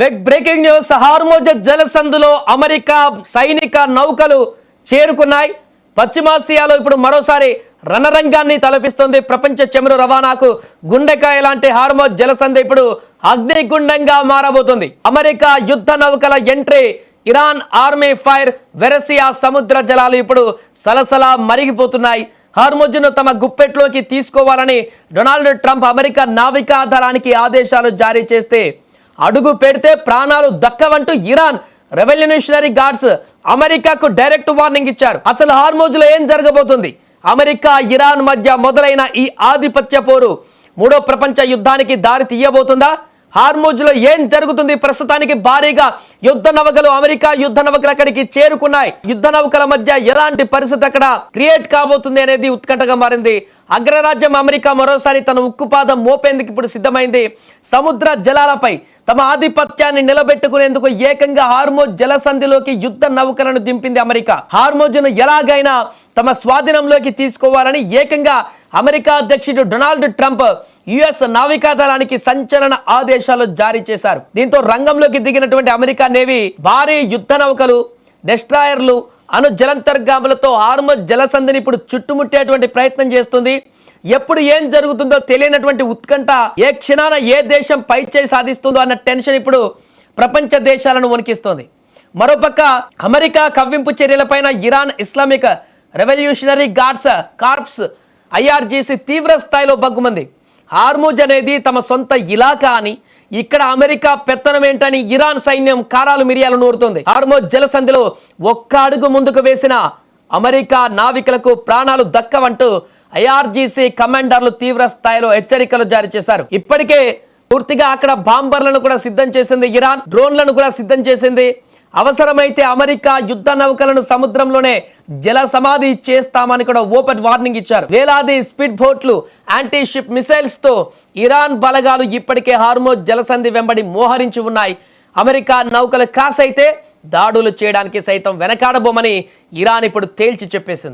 Big breaking news. Hormuz జలసంధిలో America సైనిక నౌకలు చేరుకున్నాయి. పశ్చిమాసియాలో ఇప్పుడు మరోసారి రణరంగాన్ని తలపిస్తుంది. ప్రపంచ చమురు రవాణాకు గుండెకాయ లాంటి హార్మోజ్ జలసంధి ఇప్పుడు అగ్నిగుండంగా మారబోతుంది. అమెరికా యుద్ధ నౌకల ఎంట్రీ, ఇరాన్ ఆర్మీ ఫైర్, వెరసియా సముద్ర జలాలు ఇప్పుడు సలసలా మరిగిపోతున్నాయి. హార్మోజ్ను తమ గుప్పెట్లోకి తీసుకోవాలని డొనాల్డ్ ట్రంప్ అమెరికా నావికా దళానికి ఆదేశాలు జారీ చేస్తే అడుగు పెడితే ప్రాణాలు దక్కవంటూ ఇరాన్ రెవల్యూషనరీ గార్డ్స్ అమెరికాకు డైరెక్ట్ వార్నింగ్ ఇచ్చారు. అసలు హార్మోజ్లో ఏం జరగబోతుంది? అమెరికా ఇరాన్ మధ్య మొదలైన ఈ ఆధిపత్య పోరు మూడో ప్రపంచ యుద్ధానికి దారి తీయబోతుందా? హార్మోజ్లో ఏం జరుగుతుంది? ప్రస్తుతానికి భారీగా యుద్ధ నౌకలు, అమెరికా యుద్ధ నౌకలు అక్కడికి చేరుకున్నాయి. యుద్ధ నౌకల మధ్య ఎలాంటి పరిస్థితి అక్కడ క్రియేట్ కాబోతుంది అనేది ఉత్కంఠగా మారింది. అగ్రరాజ్యం అమెరికా మరోసారి తన ఉక్కుపాదం మోపేందుకు ఇప్పుడు సిద్ధమైంది. సముద్ర జలాలపై తమ ఆధిపత్యాన్ని నిలబెట్టుకునేందుకు ఏకంగా హార్మోజ్ జలసంధిలోకి యుద్ధ నౌకలను దింపింది అమెరికా. హార్మోజ్ను ఎలాగైనా తమ స్వాధీనంలోకి తీసుకోవాలని ఏకంగా అమెరికా అధ్యక్షుడు డొనాల్డ్ ట్రంప్ యుఎస్ నావికా దళానికి సంచలన ఆదేశాలు జారీ చేశారు. దీంతో రంగంలోకి దిగినటువంటి అమెరికా నేవీ భారీ యుద్ధ నౌకలు, డెస్ట్రాయర్లు, అణు జలంతర్గాములతో హార్మోజ్ జలసంధిని ఇప్పుడు చుట్టుముట్టేటువంటి ప్రయత్నం చేస్తుంది. ఎప్పుడు ఏం జరుగుతుందో తెలియనటువంటి ఉత్కంఠ, ఏ క్షణాన ఏ దేశం పైచేయి సాధిస్తుందో అన్న టెన్షన్ ఇప్పుడు ప్రపంచ దేశాలను వణికిస్తోంది. మరోపక్క అమెరికా కవ్వింపు చర్యలపైన Iran Islamic revolutionary guards corps IRGC తీవ్ర స్థాయిలో బగ్గుమంది. హార్మూజ్ అనేది తమ సొంత ఇలాకా అని, ఇక్కడ అమెరికా పెత్తనం ఏంటని ఇరాన్ సైన్యం కారాలు మిరియాలు నూరుతుంది. హార్మోజ్ జలసంధిలో ఒక్క అడుగు ముందుకు వేసిన అమెరికా నావికులకు ప్రాణాలు దక్కవంటూ ఐఆర్జీసీ కమాండర్లు తీవ్ర స్థాయిలో హెచ్చరికలు జారీ చేశారు. ఇప్పటికే పూర్తిగా అక్కడ బాంబర్లను కూడా సిద్ధం చేసింది ఇరాన్, డ్రోన్లను కూడా సిద్ధం చేసింది. అవసరమైతే అమెరికా యుద్ధ నౌకలను సముద్రంలోనే జల సమాధి చేస్తామని కూడా ఓపెన్ వార్నింగ్ ఇచ్చారు. వేలాది స్పీడ్ బోట్లు, యాంటీ షిప్ మిసైల్స్ తో ఇరాన్ బలగాలు ఇప్పటికే హార్మోజ్ జలసంధి వెంబడి మోహరించి ఉన్నాయి. అమెరికా నౌకలు కాసైతే దాడులు చేయడానికి సైతం వెనకాడబోమని ఇరాన్ ఇప్పుడు తేల్చి చెప్పేసింది.